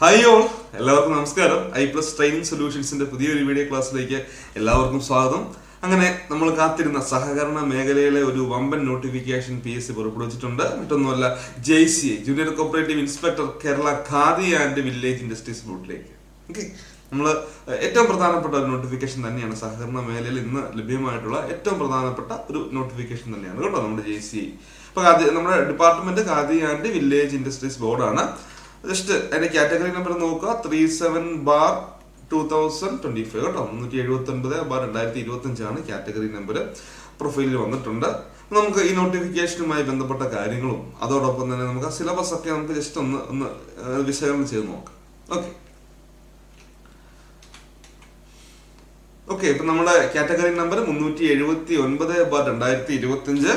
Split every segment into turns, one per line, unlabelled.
Hi all, എല്ലാവർക്കും നമസ്കാരം. I+ training സൊല്യൂഷൻസിന്റെ പുതിയൊരു വീഡിയോ ക്ലാസ്സിലേക്ക് എല്ലാവർക്കും സ്വാഗതം. അങ്ങനെ നമ്മൾ കാത്തിരുന്ന സഹകരണ മേഖലയിലെ ഒരു വമ്പൻ നോട്ടിഫിക്കേഷൻ PSC പുറപ്പെടുവിച്ചിട്ടുണ്ട്. മറ്റൊന്നുമല്ല, JCI junior cooperative inspector Kerala Khadi and village industries ബോർഡിലേക്ക്. ഓക്കെ, നമ്മൾ ഏറ്റവും പ്രധാനപ്പെട്ട ഒരു നോട്ടിഫിക്കേഷൻ തന്നെയാണ്. സഹകരണ മേഖലയിൽ ഇന്ന് ലഭ്യമായിട്ടുള്ള ഏറ്റവും പ്രധാനപ്പെട്ട ഒരു നോട്ടിഫിക്കേഷൻ തന്നെയാണ് കേട്ടോ നമ്മുടെ JCI. അപ്പൊ നമ്മുടെ department khadi and village industries ബോർഡാണ്. ജസ്റ്റ് അതിന്റെ കാറ്റഗറി നമ്പർ നോക്കുക, 37/2025 കേട്ടോ. 379/2025 കാറ്റഗറി നമ്പർ പ്രൊഫൈലിൽ വന്നിട്ടുണ്ട്. നമുക്ക് ഈ നോട്ടിഫിക്കേഷനുമായി ബന്ധപ്പെട്ട കാര്യങ്ങളും അതോടൊപ്പം തന്നെ നമുക്ക് ആ സിലബസ് ഒക്കെ നമുക്ക് ജസ്റ്റ് ഒന്ന് വിശകലനം ചെയ്ത് നോക്കാം. ഓക്കെ, ഇപ്പൊ നമ്മുടെ കാറ്റഗറി നമ്പർ 379/2025.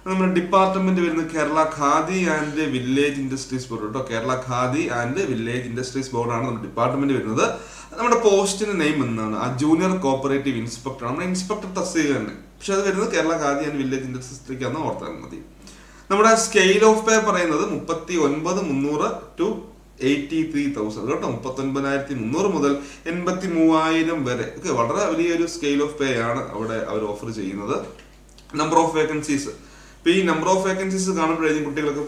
നമ്മുടെ ഡിപ്പാർട്ട്മെന്റ് വരുന്നത് Kerala Khadi and village industries board കേട്ടോ. Kerala Khadi and village industries ബോർഡാണ് നമ്മുടെ ഡിപ്പാർട്ട്മെന്റ് വരുന്നത്. നമ്മുടെ പോസ്റ്റിന്റെ നെയിം എന്നാണ് ആ ജൂനിയർ കോപ്പറേറ്റീവ് ഇൻസ്പെക്ടർ. നമ്മുടെ ഇൻസ്പെക്ടർ തസ്തിക തന്നെ, പക്ഷെ അത് വരുന്നത് കേരള ഖാദി ആൻഡ് വില്ലേജ് ഇൻഡസ്ട്രീസിലേക്കാണ് ഓർത്താൽ മതി. നമ്മുടെ സ്കെയിൽ ഓഫ് പേ പറയുന്നത് 39,300 to 83,000 കേട്ടോ. 39,300 മുതൽ 83,000 വരെ. ഓക്കെ, വളരെ വലിയൊരു സ്കെയിൽ ഓഫ് പേ ആണ് അവിടെ അവർ ഓഫർ ചെയ്യുന്നത്. നമ്പർ ഓഫ് വേക്കൻസീസ്, ഇപ്പൊ ഈ നമ്പർ ഓഫ് വേക്കൻസീസ് കാണുമ്പോഴേക്കും കുട്ടികളൊക്കെ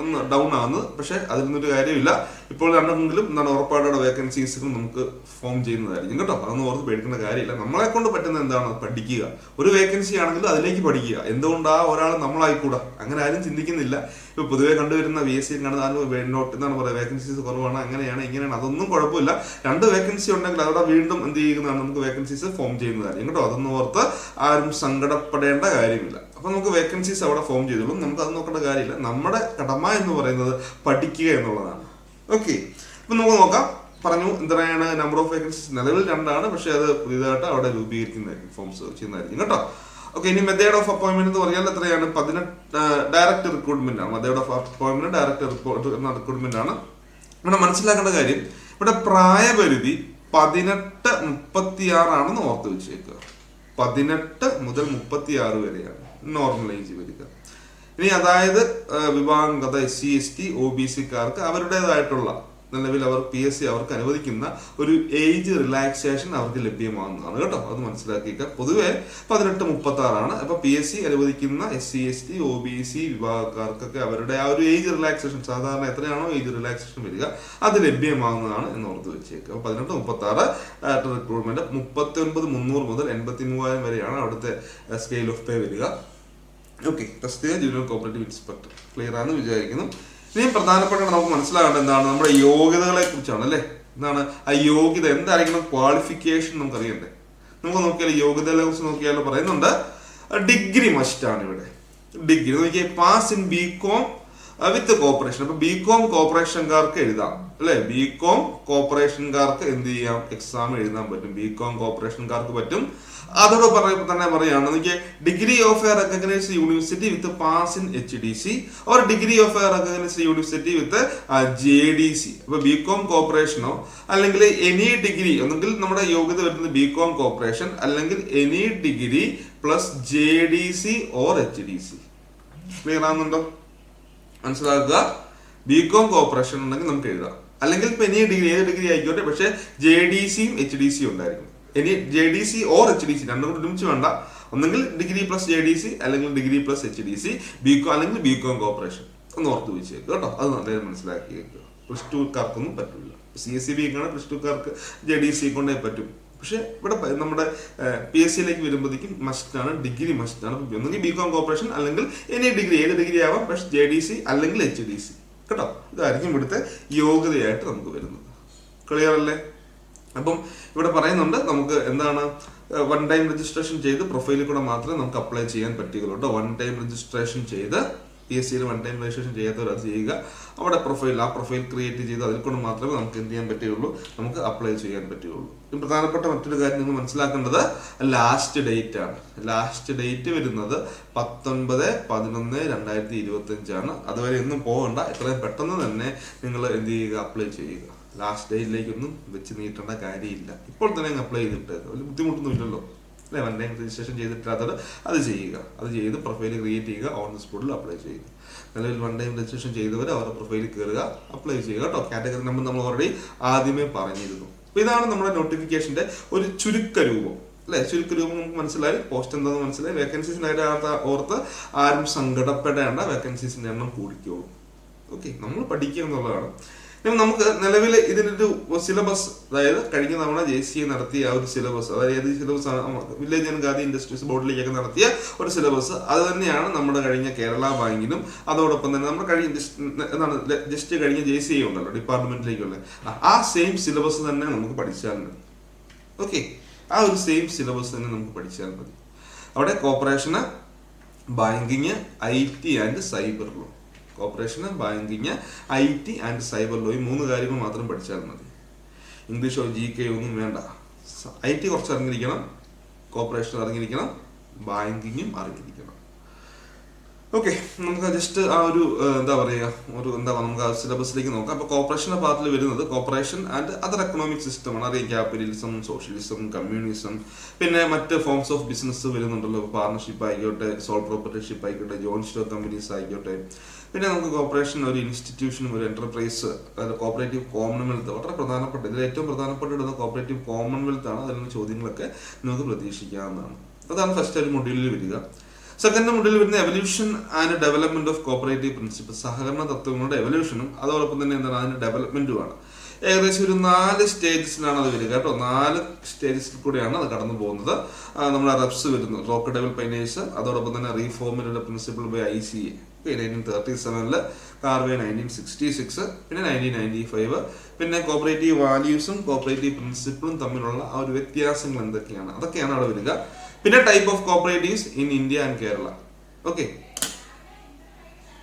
ഒന്ന് ഡൗൺ ആകുന്നത്. പക്ഷെ അതിൽ നിന്നൊരു കാര്യമില്ല. ഇപ്പോൾ രണ്ടെങ്കിലും ഉറപ്പായിട്ടുള്ള വേക്കൻസീസുകൾ നമുക്ക് ഫോം ചെയ്യുന്നതായിരിക്കും കേട്ടോ. അതൊന്നും ഓർത്ത് പേടിക്കേണ്ട കാര്യമില്ല. നമ്മളെ കൊണ്ട് പറ്റുന്ന എന്താണ്, പഠിക്കുക. ഒരു വേക്കൻസി ആണെങ്കിലും അതിലേക്ക് പഠിക്കുക. എന്തുകൊണ്ട് ആ ഒരാൾ നമ്മളായിക്കൂടാ, അങ്ങനെ ആരും ചിന്തിക്കുന്നില്ല. ഇപ്പൊ പൊതുവെ കണ്ടുവരുന്ന VSC എന്താണ് പറയുക, വേക്കൻസീസ് കുറവാണ്, അങ്ങനെയാണ് ഇങ്ങനെയാണ്. അതൊന്നും കുഴപ്പമില്ല. 2 വേക്കൻസി ഉണ്ടെങ്കിൽ അവിടെ വീണ്ടും എന്ത് ചെയ്യുന്നതാണ്, നമുക്ക് വേക്കൻസീസ് ഫോം ചെയ്യുന്നതായിരിക്കും കേട്ടോ. അതൊന്നും ഓർത്ത് ആരും സങ്കടപ്പെടേണ്ട കാര്യമില്ല. അപ്പൊ നമുക്ക് വേക്കൻസീസ് അവിടെ ഫോം ചെയ്തോളും. നമുക്ക് അത് നോക്കേണ്ട കാര്യമില്ല. നമ്മുടെ കടമ എന്ന് പറയുന്നത് പഠിക്കുക എന്നുള്ളതാണ്. ഓക്കെ, അപ്പൊ നമുക്ക് നോക്കാം. പറഞ്ഞു എന്താണ് നമ്പർ ഓഫ് വേക്കൻസീസ് നിലവിൽ 2 പക്ഷെ അത് പുതിയതായിട്ട് അവിടെ രൂപീകരിക്കുന്നതായിരിക്കും, ഫോംസ് ചെയ്യുന്നതായിരിക്കും കേട്ടോ. ഓക്കെ, ഇനി മെത്തേഡ് ഓഫ് അപ്പോയിന്റ്മെന്റ് എന്ന് പറഞ്ഞാൽ എത്രയാണ്, 18 ഡയറക്റ്റ് റിക്രൂട്ട്മെന്റ് ആണ്. Method of appointment direct recruitment ആണ്. ഇവിടെ മനസ്സിലാക്കേണ്ട കാര്യം, ഇവിടെ പ്രായപരിധി 18-36 ആണെന്ന് ഓർത്ത് വെച്ചേക്കുക. 18 മുതൽ 36 വരെയാണ് നോർമൽ ഏജ് വരിക. ഇനി അതായത് വിഭാഗം SC/ST OBC-ക്കാർക്ക് അവരുടേതായിട്ടുള്ള നിലവിൽ അവർ PSC അവർക്ക് അനുവദിക്കുന്ന ഒരു ഏജ് റിലാക്സേഷൻ അവർക്ക് ലഭ്യമാകുന്നതാണ് കേട്ടോ. അത് മനസ്സിലാക്കിക്കുക. പൊതുവെ 18-36 ആണ്. അപ്പൊ PSC അനുവദിക്കുന്ന SC/ST OBC വിഭാഗക്കാർക്കൊക്കെ അവരുടെ ആ ഒരു ഏജ് റിലാക്സേഷൻ, സാധാരണ എത്രയാണോ ഏജ് റിലാക്സേഷൻ വരിക, അത് ലഭ്യമാകുന്നതാണ് എന്ന് ഓർത്ത് വെച്ചേക്കുക. 18-36 റിക്രൂട്ട്മെന്റ്. 39,300 മുതൽ 83,000 വരെയാണ് അവിടുത്തെ സ്കെയിൽ ഓഫ് പേ വരിക. ഓക്കെ, തസ്തിക ജൂനിയർ കോപ്പറേറ്റീവ് ഇൻസ്പെക്ടർ. ക്ലിയർ ആണെന്ന് വിചാരിക്കുന്നു. ഇനിയും പ്രധാനപ്പെട്ട നമുക്ക് മനസ്സിലാകേണ്ടത് എന്താണ്, നമ്മുടെ യോഗ്യതകളെ കുറിച്ചാണ് അല്ലെ. എന്താണ് ആ യോഗ്യത, എന്തായിരിക്കണം ക്വാളിഫിക്കേഷൻ നമുക്ക് അറിയണ്ടേ. നമുക്ക് നോക്കിയാൽ യോഗ്യതകളെ കുറിച്ച് നോക്കിയാൽ പറയുന്നുണ്ട് ഡിഗ്രി മസ്റ്റ് ആണ് ഇവിടെ. ഡിഗ്രി നോക്കിയാൽ pass in BCom with corporation. അപ്പൊ BCom കോർപ്പറേഷൻകാർക്ക് എഴുതാം അല്ലെ. BCom കോർപ്പറേഷൻകാർക്ക് എന്ത് ചെയ്യാം, എക്സാം എഴുതാൻ പറ്റും. BCom കോർപ്പറേഷൻകാർക്ക് പറ്റും. അതോടൊപ്പം തന്നെ പറയാണ് എനിക്ക് degree of a recognised university with pass in HDC or degree of a recognised university with JDC. അപ്പൊ BCom കോർപ്പറേഷനോ അല്ലെങ്കിൽ എനി ഡിഗ്രി, ഒന്നെങ്കിൽ നമ്മുടെ യോഗ്യത വരുന്നത് BCom കോർപ്പറേഷൻ അല്ലെങ്കിൽ any degree plus JDC or HDC. Clear ആകുന്നുണ്ടോ? മനസ്സിലാക്കുക. BCom കോർപ്പറേഷൻ ഉണ്ടെങ്കിൽ നമുക്ക് എഴുതാം. അല്ലെങ്കിൽ ഇപ്പൊ എനി ഡിഗ്രി, ഏത് ഡിഗ്രി ആയിക്കോട്ടെ, പക്ഷെ JDCയും HDCയും ഉണ്ടായിരിക്കും. ഇനി JDC ഓർ HDC രണ്ടും കൂടി ഒരുമിച്ച് വേണ്ട. ഒന്നെങ്കിൽ ഡിഗ്രി പ്ലസ് JDC അല്ലെങ്കിൽ ഡിഗ്രി പ്ലസ് HDC, BCom അല്ലെങ്കിൽ BCom കോർപ്പറേഷൻ. ഒന്ന് ഓർത്ത് വെച്ചേക്ക് കേട്ടോ. അത് നല്ലത് മനസ്സിലാക്കി വെക്കുക. +2-കാർക്കൊന്നും പറ്റില്ല. CSE ആണ് +2-കാർക്ക് JDC കൊണ്ടേ പറ്റും. പക്ഷെ ഇവിടെ നമ്മുടെ PSC-യിലേക്ക് വരുമ്പോഴത്തേക്കും മസ്റ്റാണ്, ഡിഗ്രി മസ്റ്റാണ്. ഒന്നെങ്കിൽ BCom കോർപ്പറേഷൻ അല്ലെങ്കിൽ എനി ഡിഗ്രി, ഏത് ഡിഗ്രി ആവാം, പക്ഷെ JDC അല്ലെങ്കിൽ HDC കേട്ടോ. ഇതായിരിക്കും ഇവിടുത്തെ യോഗ്യതയായിട്ട് നമുക്ക് വരുന്നത്. ക്ലിയർ അല്ലേ? അപ്പം ഇവിടെ പറയുന്നുണ്ട് നമുക്ക് എന്താണ്, 1 ടൈം രജിസ്ട്രേഷൻ ചെയ്ത് പ്രൊഫൈലിൽ കൂടെ മാത്രമേ നമുക്ക് അപ്ലൈ ചെയ്യാൻ പറ്റുകയുള്ളൂ. 1 ടൈം രജിസ്ട്രേഷൻ ചെയ്ത് PSC-യിൽ 1 ടൈം രജിസ്ട്രേഷൻ ചെയ്യാത്തവർ അത് ചെയ്യുക. അവിടെ ആ പ്രൊഫൈൽ ക്രിയേറ്റ് ചെയ്ത് അതിൽ കൂടെ മാത്രമേ നമുക്ക് എന്ത് ചെയ്യാൻ പറ്റുകയുള്ളൂ, നമുക്ക് അപ്ലൈ ചെയ്യാൻ പറ്റുകയുള്ളൂ. പ്രധാനപ്പെട്ട മറ്റൊരു കാര്യം നിങ്ങൾ മനസ്സിലാക്കേണ്ടത് ലാസ്റ്റ് ഡേറ്റ് ആണ്. ലാസ്റ്റ് ഡേറ്റ് വരുന്നത് 19/11/2025 ആണ്. അതുവരെ ഒന്നും പോകണ്ട. എത്രയും പെട്ടെന്ന് തന്നെ നിങ്ങൾ എന്ത് ചെയ്യുക, അപ്ലൈ ചെയ്യുക. ലാസ്റ്റ് ഡേറ്റിലേക്കൊന്നും വെച്ച് നീട്ടേണ്ട കാര്യമില്ല. ഇപ്പോൾ തന്നെ അപ്ലൈ ചെയ്തിട്ട് വലിയ ബുദ്ധിമുട്ടൊന്നും ഇല്ലല്ലോ അല്ലെ. 1 ടൈം രജിസ്ട്രേഷൻ ചെയ്തിട്ടാത്തത് അത് ചെയ്യുക. അത് ചെയ്ത് പ്രൊഫൈൽ ക്രിയേറ്റ് ചെയ്യുക, ഓൺ ദി സ്പോട്ടിൽ അപ്ലൈ ചെയ്യുക. നിലവിൽ 1 ടൈം രജിസ്ട്രേഷൻ ചെയ്തവർ അവരുടെ പ്രൊഫൈലിൽ കയറുക, അപ്ലൈ ചെയ്യുക കേട്ടോ. കാറ്റഗറി നമ്പർ നമ്മൾ ഓൾറെഡി ആദ്യമേ പറഞ്ഞിരുന്നു. അപ്പോൾ ഇതാണ് നമ്മുടെ നോട്ടിഫിക്കേഷന്റെ ഒരു ചുരുക്ക രൂപം അല്ലെ. ചുരുക്ക രൂപം നമുക്ക് മനസ്സിലായി, പോസ്റ്റ് എന്താണെന്ന് മനസ്സിലായി. വേക്കൻസീസിന്റെ കാര്യം ഓർത്ത് ആരും സങ്കടപ്പെടേണ്ട, വേക്കൻസീസിന്റെ എണ്ണം കൂടിക്കോളും. ഓക്കെ, നമ്മൾ പഠിക്കുക എന്നുള്ളതാണ്. നമുക്ക് നിലവിൽ ഇതിനൊരു സിലബസ്, അതായത് കഴിഞ്ഞ തവണ JCA നടത്തിയ ആ ഒരു സിലബസ്, അതായത് ഏത് syllabus village and Khadi industries ബോർഡിലേക്കൊക്കെ നടത്തിയ ഒരു സിലബസ്, അത് തന്നെയാണ് നമ്മുടെ കഴിഞ്ഞ കേരള ബാങ്കിനും അതോടൊപ്പം തന്നെ നമ്മുടെ കഴിഞ്ഞ ജസ്റ്റ് കഴിഞ്ഞ JCA ഉണ്ടല്ലോ ഡിപ്പാർട്ട്മെന്റിലേക്കുള്ള ആ സെയിം സിലബസ് തന്നെ നമുക്ക് പഠിച്ചാൽ മതി. ഓക്കെ, ആ ഒരു സെയിം സിലബസ് തന്നെ നമുക്ക് പഠിച്ചാൽ മതി. അവിടെ corporation, banking, IT and cyber law, corporation, banking, IT and cyber law, ഈ 3 കാര്യങ്ങൾ മാത്രം പഠിച്ചാൽ മതി. ഇംഗ്ലീഷോ GK ഒന്നും വേണ്ട. IT കുറച്ച് അറിഞ്ഞിരിക്കണം, കോർപ്പറേഷൻ അറിഞ്ഞിരിക്കണം, ബാങ്കിങ്ങും അറിഞ്ഞിരിക്കണം. ഓക്കെ, നമുക്ക് ജസ്റ്റ് ആ ഒരു നമുക്ക് ആ സിലബസിലേക്ക് നോക്കാം. അപ്പോൾ കോർപ്പറേഷന്റെ പാർട്ടിൽ വരുന്നത് കോർപ്പറേഷൻ ആൻഡ് അതർ എക്കണോമിക് സിസ്റ്റമാണ്. അറിയാം, ക്യാപിറ്റലിസം, സോഷ്യലിസം, കമ്മ്യൂണിസം, പിന്നെ മറ്റ് ഫോംസ് ഓഫ് ബിസിനസ് വരുന്നുണ്ടല്ലോ. പാർട്ണർഷിപ്പ് ആയിക്കോട്ടെ, സോൾ പ്രോപ്പർട്ടർഷിപ്പ് ആയിക്കോട്ടെ, ജോയിന്റ് സ്റ്റോക്ക് കമ്പനീസ് ആയിക്കോട്ടെ. പിന്നെ നമുക്ക് കോർപ്പറേഷൻ ഒരു ഇൻസ്റ്റിറ്റ്യൂഷനും ഒരു എന്റർപ്രൈസ്, അതായത് കോപ്പറേറ്റീവ് കോമൺവെൽത്ത്, വളരെ പ്രധാനപ്പെട്ട, ഇതിൽ ഏറ്റവും പ്രധാനപ്പെട്ടിടുന്ന കോപ്പറേറ്റീവ് കോമൺവെൽത്ത് ആണ്. അതിൽ നിന്ന് ചോദ്യങ്ങളൊക്കെ നമുക്ക് പ്രതീക്ഷിക്കാവുന്നതാണ്. അതാണ് ഫസ്റ്റ് ഒരു മൊഡ്യൂളിൽ വരിക. സെക്കൻഡ് മൊഡ്യൂളിൽ വരുന്ന evolution and development of cooperative principle, സഹകരണ തത്വങ്ങളുടെ എവല്യൂഷനും അതോടൊപ്പം തന്നെ എന്താണ് അതിന്റെ ഡെവലപ്മെന്റുമാണ്. ഏകദേശം ഒരു 4 സ്റ്റേജസിലാണ് അത് വരിക കേട്ടോ. 4 സ്റ്റേജസിൽ കൂടെയാണ് അത് കടന്നു പോകുന്നത്. നമ്മുടെ റെപ്സ് വരുന്നു, റോക്കഡബിൾ പൈനേഴ്സ്, അതോടൊപ്പം തന്നെ റീഫോമിലുള്ള പ്രിൻസിപ്പിൾ ബൈ ICA 1937, കാർവേ 1966, പിന്നെ 1995. പിന്നെ കോപ്പറേറ്റീവ് വാല്യൂസും കോപ്പറേറ്റീവ് പ്രിൻസിപ്പിളും തമ്മിലുള്ള ആ ഒരു വ്യത്യാസങ്ങൾ എന്തൊക്കെയാണ്, അതൊക്കെയാണ് അവിടെ വരിക. പിന്നെ type of cooperatives in India and Kerala. Okay,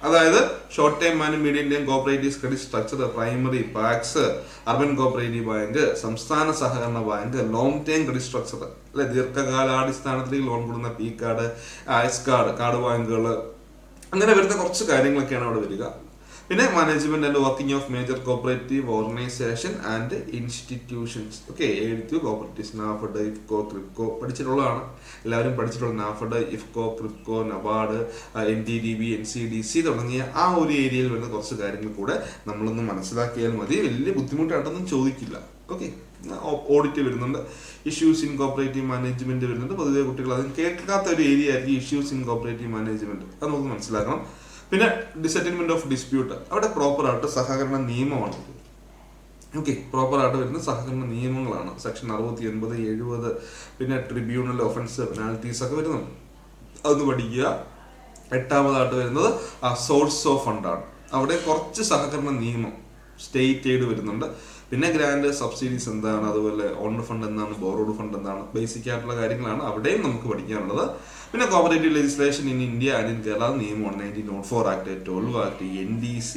അതായത് short time and medium time cooperative credit structure, primary, PACS, urban cooperative bank, സംസ്ഥാന സഹകരണ bank, long time credit structure അല്ലെ, ദീർഘകാലാടിസ്ഥാനത്തിൽ ലോൺ കൊടുക്കുന്ന പി കാർഡ്, ആയസ് കാർഡ്, കാർഡ് ബാങ്കുകൾ, അങ്ങനെ വരുന്ന കുറച്ച് കാര്യങ്ങളൊക്കെയാണ് അവിടെ വരിക. പിന്നെ management and working of major cooperative organisation and institutions. Okay, എഴുത്തു കോപ്പറേറ്റീവ്സ്, നാഫഡ്, ഇഫ്കോ, ക്രിപ്കോ പഠിച്ചിട്ടുള്ളതാണ്, എല്ലാവരും പഠിച്ചിട്ടുള്ള NAFED, IFFCO, KRIBHCO, NABARD, NTDB, NCDC തുടങ്ങിയ ആ ഒരു ഏരിയയിൽ വരുന്ന കുറച്ച് കാര്യങ്ങൾ കൂടെ നമ്മളൊന്ന് മനസ്സിലാക്കിയാൽ മതി. വലിയ ബുദ്ധിമുട്ടായിട്ടൊന്നും ചോദിക്കില്ല. ഓക്കെ, ഓഡിറ്റ് വരുന്നുണ്ട്, ഇഷ്യൂസ് ഇൻ കോപ്പറേറ്റീവ് മാനേജ്മെന്റ് വരുന്നുണ്ട്. പൊതുവെ കുട്ടികൾ അതിന് കേൾക്കാത്ത ഒരു ഏരിയ ആയിരിക്കും ഇഷ്യൂസ് ഇൻ കോപ്പറേറ്റീവ് മാനേജ്മെന്റ്, അത് നമുക്ക് മനസ്സിലാക്കണം. പിന്നെ ഡിസെറ്റിൽമെന്റ് ഓഫ് ഡിസ്പ്യൂട്ട്, അവിടെ പ്രോപ്പറായിട്ട് സഹകരണ നിയമമാണ്. ഓക്കെ, പ്രോപ്പറായിട്ട് വരുന്ന സഹകരണ നിയമങ്ങളാണ്. സെക്ഷൻ 60, 80, 70. പിന്നെ ട്രിബ്യൂണൽ ഒഫൻസ്, പെനാൽറ്റീസ് ഒക്കെ വരുന്നുണ്ട്, അതൊന്ന് പഠിക്കുക. 8ാമതായിട്ട് വരുന്നത് സോഴ്സ് ഓഫ് ഫണ്ടാണ്. അവിടെ കുറച്ച് സഹകരണ നിയമം സ്റ്റേറ്റ് എയ്ഡ് വരുന്നുണ്ട്. പിന്നെ ഗ്രാൻഡ്, സബ്സിഡീസ് എന്താണ്, അതുപോലെ ഓൺഡ് ഫണ്ട് എന്താണ്, ബോറോഡ് ഫണ്ട് എന്താണ്, ബേസിക് ആയിട്ടുള്ള കാര്യങ്ങളാണ് അവിടെയും നമുക്ക് പഠിക്കാനുള്ളത്. പിന്നെ cooperative legislation in India and in Kerala നിയമമാണ് 1904 ആക്ട്, 12 ആക്ട്, NDC,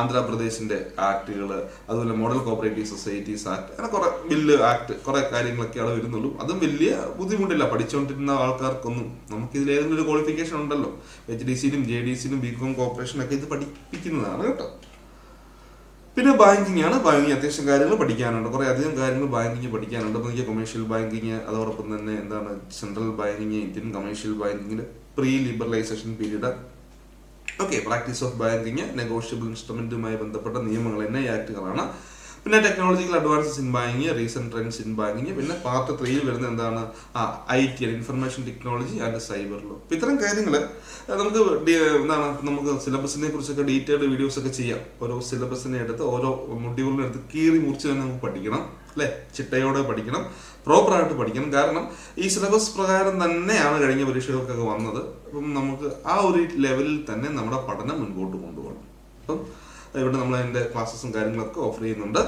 ആന്ധ്രാപ്രദേശിന്റെ ആക്ടുകൾ, അതുപോലെ മോഡൽ കോപ്പറേറ്റീവ് സൊസൈറ്റീസ് ആക്ട്, അങ്ങനെ കുറെ ബില്ല് ആക്ട്, കുറെ കാര്യങ്ങളൊക്കെയാണ് വരുന്നുള്ളൂ. അതും വലിയ ബുദ്ധിമുട്ടില്ല പഠിച്ചുകൊണ്ടിരുന്ന ആൾക്കാർക്കൊന്നും. നമുക്ക് ഇതിൽ ഏതെങ്കിലും ഒരു ക്വാളിഫിക്കേഷൻ ഉണ്ടല്ലോ, HDC-നും JDC-നും BCom കോർപ്പറേഷനൊക്കെ ഇത് പഠിപ്പിക്കുന്നതാണ് കേട്ടോ. പിന്നെ ബാങ്കിങ് ആണ്. ബാങ്കിങ് അത്യാവശ്യം കാര്യങ്ങൾ പഠിക്കാനുണ്ട്, കുറെ അധികം കാര്യങ്ങൾ ബാങ്കിങ് പഠിക്കാനുണ്ട്. എനിക്ക് കൊമേഴ്ഷ്യൽ ബാങ്കിങ്, അതോടൊപ്പം തന്നെ എന്താണ് സെൻട്രൽ ബാങ്കിങ്, ഇന്ത്യൻ കമേഴ്ഷ്യൽ ബാങ്കിങ്ങിൽ pre liberalisation period. Okay, practice of banking, negotiable ഇൻസ്ട്രുമെന്റുമായി ബന്ധപ്പെട്ട നിയമങ്ങൾ NI ആക്ടുകളാണ്. പിന്നെ technological advances in banking, recent trends in banking. പിന്നെ പാർട്ട് 3 വരുന്ന എന്താണ് IT, information technology and cyber law. ഇത്തരം കാര്യങ്ങൾ നമുക്ക് സിലബസിനെ കുറിച്ചൊക്കെ ഡീറ്റെയിൽഡ് വീഡിയോസ് ഒക്കെ ചെയ്യാം. ഓരോ സിലബസിനെ എടുത്ത് ഓരോ മൊഡ്യൂളിനെ എടുത്ത് കീറി മുറിച്ച് തന്നെ നമുക്ക് പഠിക്കണം അല്ലെ, ചിട്ടയോടെ പഠിക്കണം, പ്രോപ്പറായിട്ട് പഠിക്കണം. കാരണം ഈ സിലബസ് പ്രകാരം തന്നെയാണ് കഴിഞ്ഞ പരീക്ഷകൾക്കൊക്കെ വന്നത്. അപ്പം നമുക്ക് ആ ഒരു ലെവലിൽ തന്നെ നമ്മുടെ പഠനം മുൻപോട്ട് കൊണ്ടുപോകണം. അപ്പം ഇവിടെ നമ്മൾ അതിൻ്റെ ക്ലാസ്സസും കാര്യങ്ങളൊക്കെ ഓഫർ ചെയ്യുന്നുണ്ട്.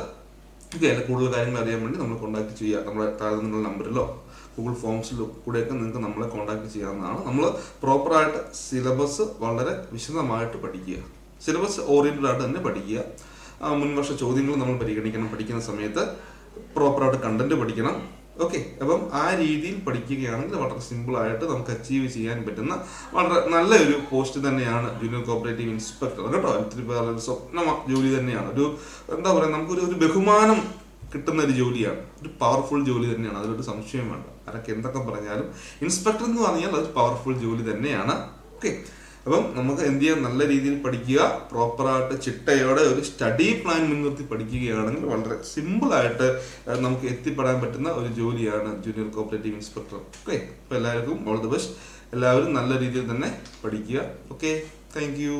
ഓക്കെ, അതിൻ്റെ കൂടുതൽ കാര്യങ്ങൾ അറിയാൻ വേണ്ടി നമ്മൾ കോൺടാക്ട് ചെയ്യുക. നമ്മുടെ താഴെ നിന്നുള്ള നമ്പറിലോ ഗൂഗിൾ ഫോംസിലോ കൂടെയൊക്കെ നിങ്ങൾക്ക് നമ്മളെ കോൺടാക്ട് ചെയ്യാവുന്നതാണ്. നമ്മൾ പ്രോപ്പറായിട്ട് സിലബസ് വളരെ വിശദമായിട്ട് പഠിക്കുക, സിലബസ് ഓറിയൻറ്റഡ് ആയിട്ട് തന്നെ പഠിക്കുക. മുൻവർഷ ചോദ്യങ്ങൾ നമ്മൾ പരിഗണിക്കണം. പഠിക്കുന്ന സമയത്ത് പ്രോപ്പറായിട്ട് കണ്ടന്റ് പഠിക്കണം. ഓക്കെ, അപ്പം ആ രീതിയിൽ പഠിക്കുകയാണെങ്കിൽ വളരെ സിമ്പിൾ ആയിട്ട് നമുക്ക് അച്ചീവ് ചെയ്യാൻ പറ്റുന്ന വളരെ നല്ല ഒരു പോസ്റ്റ് തന്നെയാണ് ജൂനിയർ കോപ്പറേറ്റീവ് ഇൻസ്പെക്ടർ കേട്ടോ. ഒത്തിരി പേരുടെ സ്വപ്ന ജോലി തന്നെയാണ്. ഒരു എന്താ പറയുക, നമുക്കൊരു ബഹുമാനം കിട്ടുന്ന ഒരു ജോലിയാണ്, ഒരു പവർഫുൾ ജോലി തന്നെയാണ്, അതിലൊരു സംശയം വേണ്ട. അതൊക്കെ എന്തൊക്കെ പറഞ്ഞാലും ഇൻസ്പെക്ടർ എന്ന് പറഞ്ഞാൽ അത് പവർഫുൾ ജോലി തന്നെയാണ്. ഓക്കെ, അപ്പം നമുക്ക് എന്ത് ചെയ്യാം, നല്ല രീതിയിൽ പഠിക്കുക, പ്രോപ്പറായിട്ട് ചിട്ടയോടെ ഒരു സ്റ്റഡി പ്ലാൻ മുൻനിർത്തി പഠിക്കുകയാണെങ്കിൽ വളരെ സിമ്പിളായിട്ട് നമുക്ക് എത്തിപ്പെടാൻ പറ്റുന്ന ഒരു ജോലിയാണ് ജൂനിയർ കോപ്പറേറ്റീവ് ഇൻസ്പെക്ടർ. ഓക്കെ, അപ്പോൾ എല്ലാവർക്കും ഓൾ ദി ബെസ്റ്റ്. എല്ലാവരും നല്ല രീതിയിൽ തന്നെ പഠിക്കുക. Okay, thank you.